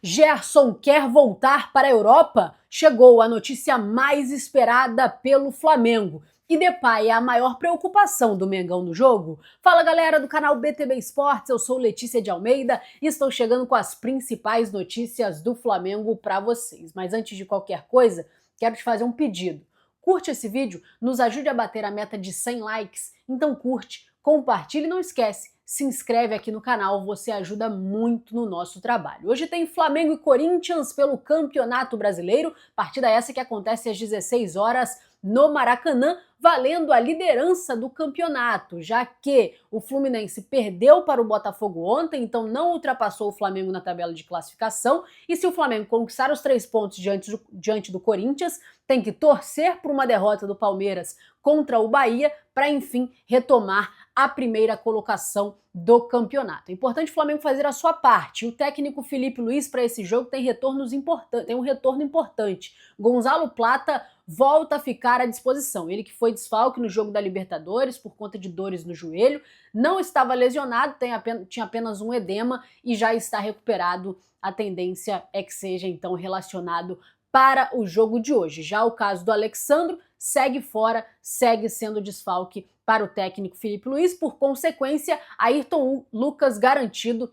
Gerson quer voltar para a Europa? Chegou a notícia mais esperada pelo Flamengo. E Depay é a maior preocupação do Mengão no jogo? Fala galera do canal BTB Esportes, eu sou Letícia de Almeida e estou chegando com as principais notícias do Flamengo para vocês. Mas antes de qualquer coisa, quero te fazer um pedido. Curte esse vídeo, nos ajude a bater a meta de 100 likes, então curte, compartilha e não esquece, se inscreve aqui no canal, você ajuda muito no nosso trabalho. Hoje tem Flamengo e Corinthians pelo Campeonato Brasileiro, partida essa que acontece às 16 horas no Maracanã, valendo a liderança do campeonato, já que o Fluminense perdeu para o Botafogo ontem, então não ultrapassou o Flamengo na tabela de classificação, e se o Flamengo conquistar os 3 pontos diante do Corinthians, tem que torcer por uma derrota do Palmeiras contra o Bahia para, enfim, retomar a primeira colocação do campeonato. É importante o Flamengo fazer a sua parte. O técnico Felipe Luiz para esse jogo tem um retorno importante. Gonzalo Plata volta a ficar à disposição. Ele que foi desfalque no jogo da Libertadores por conta de dores no joelho, não estava lesionado, tinha apenas um edema e já está recuperado. A tendência é que seja então relacionado para o jogo de hoje. Já o caso do Alexandro segue fora, segue sendo desfalque para o técnico Felipe Luiz, por consequência, Ayrton Lucas garantido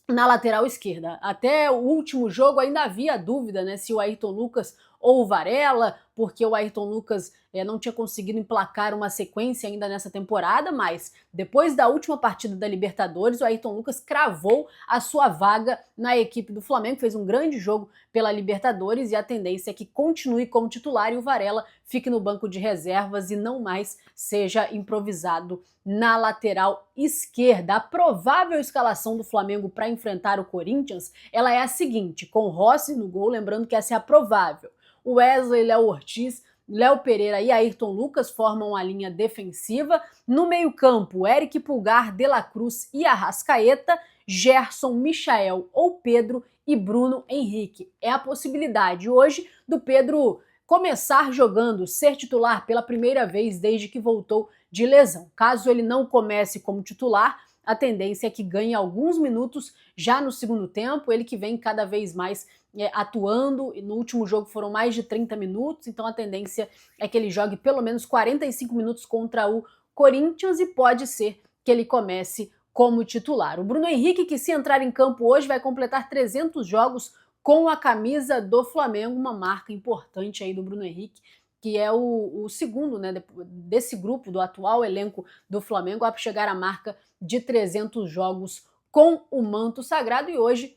na lateral esquerda. Até o último jogo ainda havia dúvida, né, se o Ayrton Lucas ou o Varela, porque o Ayrton Lucas não tinha conseguido emplacar uma sequência ainda nessa temporada, mas depois da última partida da Libertadores, o Ayrton Lucas cravou a sua vaga na equipe do Flamengo, fez um grande jogo pela Libertadores e a tendência é que continue como titular e o Varela fique no banco de reservas e não mais seja improvisado na lateral esquerda. A provável escalação do Flamengo para enfrentar o Corinthians, ela é a seguinte, com Rossi no gol, lembrando que essa é a provável. O Wesley, Léo Ortiz, Léo Pereira e Ayrton Lucas formam a linha defensiva. No meio-campo, Eric Pulgar, De La Cruz e Arrascaeta, Gerson, Michael ou Pedro e Bruno Henrique. É a possibilidade hoje do Pedro começar jogando, ser titular pela primeira vez desde que voltou de lesão. Caso ele não comece como titular, a tendência é que ganhe alguns minutos já no segundo tempo, ele que vem cada vez mais atuando, e no último jogo foram mais de 30 minutos, então a tendência é que ele jogue pelo menos 45 minutos contra o Corinthians e pode ser que ele comece como titular. O Bruno Henrique, que se entrar em campo hoje, vai completar 300 jogos com a camisa do Flamengo, uma marca importante aí do Bruno Henrique, que é o segundo, né, desse grupo, do atual elenco do Flamengo, a chegar à marca de 300 jogos com o manto sagrado, e hoje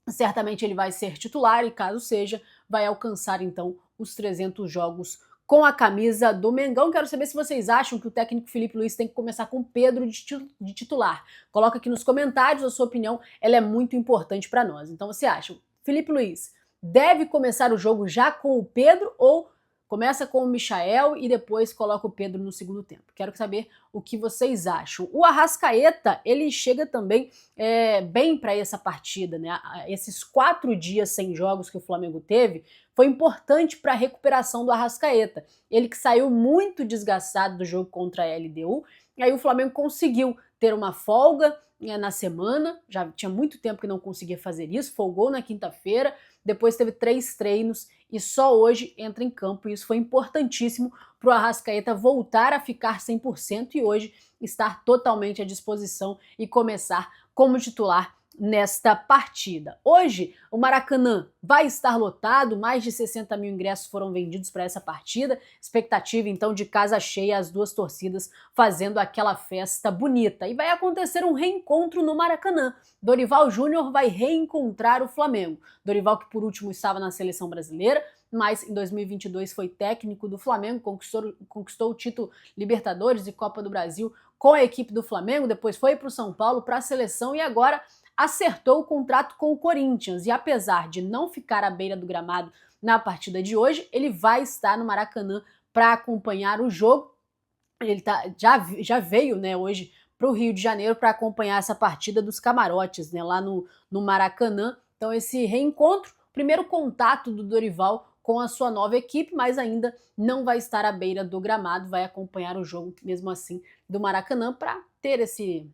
certamente ele vai ser titular e, caso seja, vai alcançar então os 300 jogos com a camisa do Mengão. Quero saber se vocês acham que o técnico Felipe Luiz tem que começar com Pedro de titular. Coloca aqui nos comentários a sua opinião, ela é muito importante para nós. Então você acha, Felipe Luiz deve começar o jogo já com o Pedro ou começa com o Michael e depois coloca o Pedro no segundo tempo? Quero saber o que vocês acham. O Arrascaeta, ele chega também bem para essa partida, né? Esses 4 dias sem jogos que o Flamengo teve foi importante para a recuperação do Arrascaeta. Ele que saiu muito desgastado do jogo contra a LDU, e aí o Flamengo conseguiu ter uma folga na semana, já tinha muito tempo que não conseguia fazer isso, folgou na quinta-feira, depois teve 3 treinos e só hoje entra em campo, e isso foi importantíssimo para o Arrascaeta voltar a ficar 100% e hoje estar totalmente à disposição e começar como titular nesta partida. Hoje, o Maracanã vai estar lotado, mais de 60 mil ingressos foram vendidos para essa partida, expectativa então de casa cheia, as duas torcidas fazendo aquela festa bonita. E vai acontecer um reencontro no Maracanã. Dorival Júnior vai reencontrar o Flamengo. Dorival, que por último estava na seleção brasileira, mas em 2022 foi técnico do Flamengo, conquistou o título Libertadores e Copa do Brasil com a equipe do Flamengo, depois foi para o São Paulo, para a seleção e agora acertou o contrato com o Corinthians. E apesar de não ficar à beira do gramado na partida de hoje, ele vai estar no Maracanã para acompanhar o jogo. Ele já veio, né, hoje para o Rio de Janeiro para acompanhar essa partida dos camarotes, né, lá no Maracanã. Então esse reencontro, primeiro contato do Dorival com a sua nova equipe, mas ainda não vai estar à beira do gramado, vai acompanhar o jogo mesmo assim do Maracanã para ter esse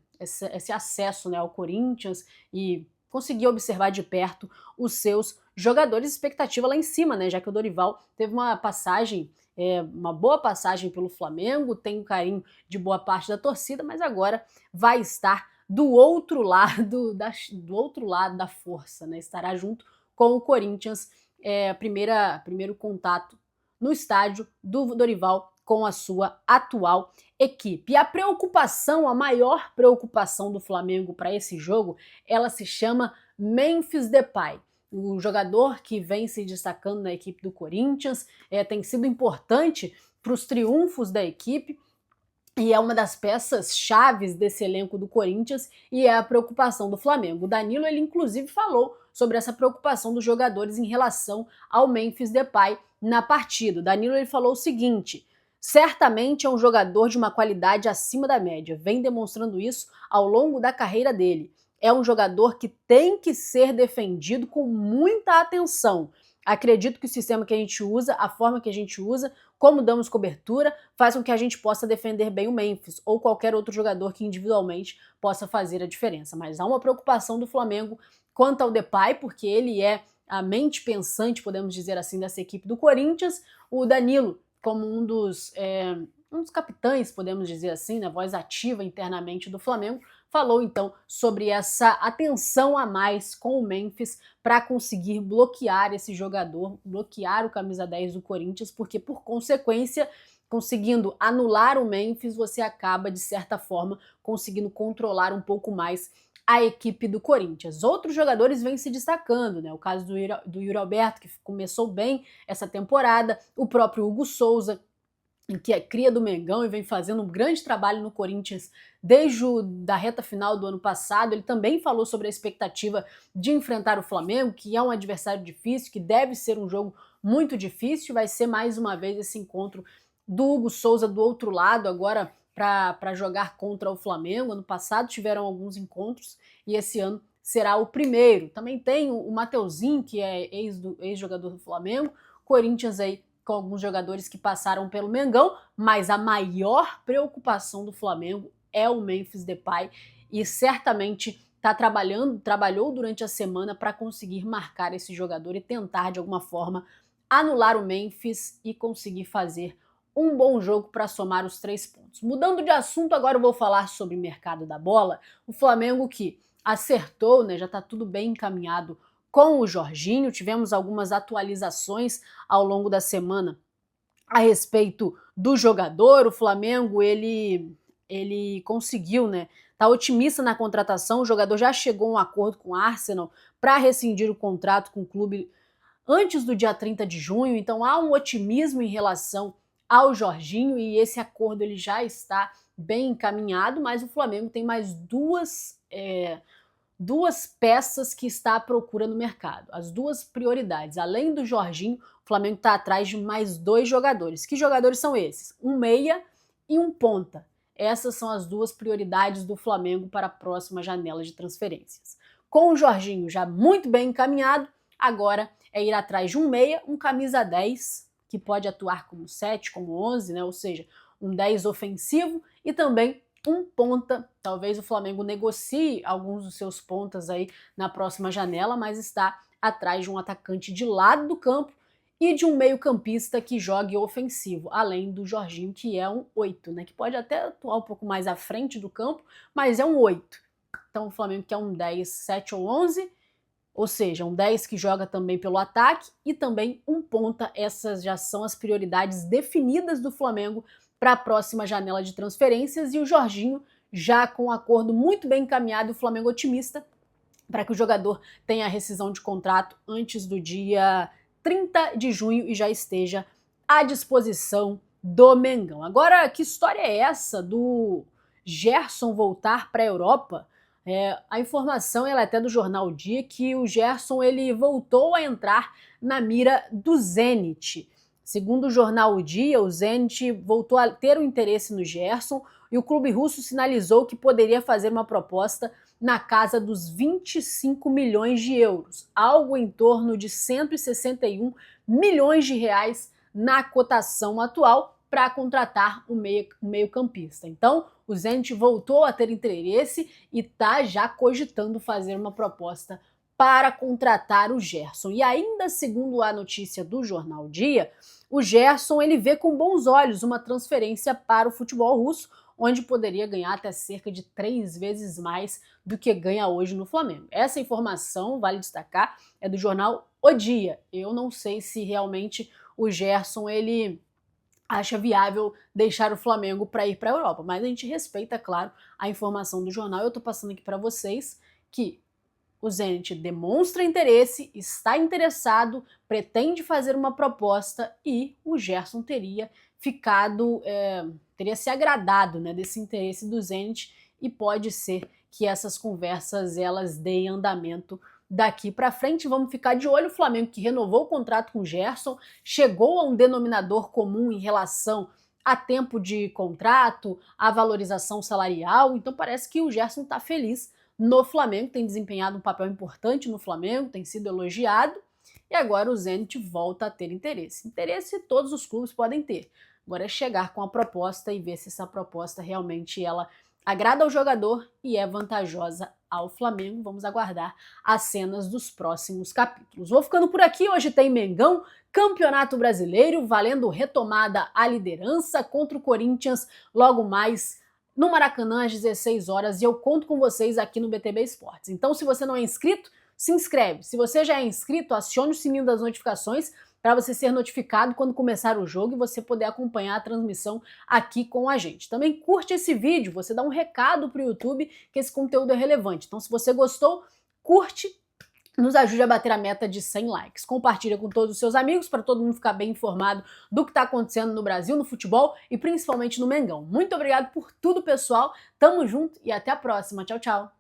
acesso, né, ao Corinthians e conseguir observar de perto os seus jogadores, expectativa lá em cima, né? Já que o Dorival teve uma passagem, uma boa passagem pelo Flamengo, tem um carinho de boa parte da torcida, mas agora vai estar do outro lado da força, né? Estará junto com o Corinthians, primeiro contato no estádio do Dorival com a sua atual equipe. E a maior preocupação do Flamengo para esse jogo, ela se chama Memphis Depay. O jogador que vem se destacando na equipe do Corinthians, tem sido importante para os triunfos da equipe, e é uma das peças chaves desse elenco do Corinthians e é a preocupação do Flamengo. O Danilo, ele inclusive falou sobre essa preocupação dos jogadores em relação ao Memphis Depay na partida. O Danilo, ele falou o seguinte: certamente é um jogador de uma qualidade acima da média, vem demonstrando isso ao longo da carreira dele. É um jogador que tem que ser defendido com muita atenção. Acredito que o sistema que a gente usa, a forma que a gente usa, como damos cobertura, faz com que a gente possa defender bem o Memphis ou qualquer outro jogador que individualmente possa fazer a diferença. Mas há uma preocupação do Flamengo quanto ao Depay, porque ele é a mente pensante, podemos dizer assim, dessa equipe do Corinthians. O Danilo, como um dos capitães, podemos dizer assim, na voz ativa internamente do Flamengo, falou então sobre essa atenção a mais com o Memphis para conseguir bloquear esse jogador, bloquear o camisa 10 do Corinthians, porque por consequência, conseguindo anular o Memphis, você acaba de certa forma conseguindo controlar um pouco mais a equipe do Corinthians. Outros jogadores vêm se destacando, né? O caso do Yuri Alberto, que começou bem essa temporada, o próprio Hugo Souza, que é cria do Mengão e vem fazendo um grande trabalho no Corinthians desde a reta final do ano passado. Ele também falou sobre a expectativa de enfrentar o Flamengo, que é um adversário difícil, que deve ser um jogo muito difícil. Vai ser mais uma vez esse encontro do Hugo Souza do outro lado, agora para jogar contra o Flamengo. Ano passado tiveram alguns encontros e esse ano será o primeiro. Também tem o Mateuzinho, que é ex-jogador do Flamengo. Corinthians aí com alguns jogadores que passaram pelo Mengão, mas a maior preocupação do Flamengo é o Memphis Depay e certamente trabalhou durante a semana para conseguir marcar esse jogador e tentar de alguma forma anular o Memphis e conseguir fazer um bom jogo para somar os 3 pontos. Mudando de assunto, agora eu vou falar sobre o mercado da bola. O Flamengo que acertou, né, já está tudo bem encaminhado com o Jorginho. Tivemos algumas atualizações ao longo da semana a respeito do jogador. O Flamengo, ele conseguiu, né? Tá otimista na contratação. O jogador já chegou a um acordo com o Arsenal para rescindir o contrato com o clube antes do dia 30 de junho. Então há um otimismo em relação ao Jorginho e esse acordo ele já está bem encaminhado, mas o Flamengo tem mais duas peças que está à procura no mercado, as duas prioridades. Além do Jorginho, o Flamengo está atrás de mais 2 jogadores. Que jogadores são esses? Um meia e um ponta. Essas são as duas prioridades do Flamengo para a próxima janela de transferências. Com o Jorginho já muito bem encaminhado, agora é ir atrás de um meia, um camisa 10, que pode atuar como 7, como 11, né? Ou seja, um 10 ofensivo e também um ponta. Talvez o Flamengo negocie alguns dos seus pontas aí na próxima janela, mas está atrás de um atacante de lado do campo e de um meio-campista que jogue ofensivo, além do Jorginho, que é um 8, né? Que pode até atuar um pouco mais à frente do campo, mas é um 8. Então o Flamengo quer um 10, 7 ou 11, ou seja, um 10 que joga também pelo ataque e também um ponta. Essas já são as prioridades definidas do Flamengo para a próxima janela de transferências, e o Jorginho já com um acordo muito bem encaminhado, o Flamengo otimista para que o jogador tenha a rescisão de contrato antes do dia 30 de junho e já esteja à disposição do Mengão. Agora, que história é essa do Gerson voltar para a Europa? A informação ela é até do jornal O Dia, que o Gerson ele voltou a entrar na mira do Zenit. Segundo o jornal O Dia, o Zenit voltou a ter um interesse no Gerson e o clube russo sinalizou que poderia fazer uma proposta na casa dos 25 milhões de euros, algo em torno de 161 milhões de reais na cotação atual para contratar o meio-campista. Então, O Zenit voltou a ter interesse e está já cogitando fazer uma proposta para contratar o Gerson. E ainda segundo a notícia do Jornal Dia, o Gerson ele vê com bons olhos uma transferência para o futebol russo, onde poderia ganhar até cerca de 3 vezes mais do que ganha hoje no Flamengo. Essa informação, vale destacar, é do jornal O Dia. Eu não sei se realmente o Gerson ele acha viável deixar o Flamengo para ir para a Europa, mas a gente respeita, claro, a informação do jornal. Eu estou passando aqui para vocês que o Zenit demonstra interesse, está interessado, pretende fazer uma proposta e o Gerson teria teria se agradado, né, desse interesse do Zenit e pode ser que essas conversas elas deem andamento daqui para frente. Vamos ficar de olho. O Flamengo, que renovou o contrato com o Gerson, chegou a um denominador comum em relação a tempo de contrato, a valorização salarial, então parece que o Gerson está feliz no Flamengo, tem desempenhado um papel importante no Flamengo, tem sido elogiado, e agora o Zenit volta a ter interesse. Interesse todos os clubes podem ter. Agora é chegar com a proposta e ver se essa proposta realmente ela agrada ao jogador e é vantajosa ao Flamengo. Vamos aguardar as cenas dos próximos capítulos. Vou ficando por aqui. Hoje tem Mengão, Campeonato Brasileiro, valendo retomada à liderança contra o Corinthians logo mais no Maracanã às 16 horas, e eu conto com vocês aqui no BTB Esportes. Então, se você não é inscrito, se inscreve. Se você já é inscrito, acione o sininho das notificações para você ser notificado quando começar o jogo e você poder acompanhar a transmissão aqui com a gente. Também curte esse vídeo, você dá um recado para o YouTube que esse conteúdo é relevante. Então, se você gostou, curte, nos ajude a bater a meta de 100 likes. Compartilha com todos os seus amigos para todo mundo ficar bem informado do que está acontecendo no Brasil, no futebol e principalmente no Mengão. Muito obrigado por tudo, pessoal. Tamo junto e até a próxima. Tchau, tchau.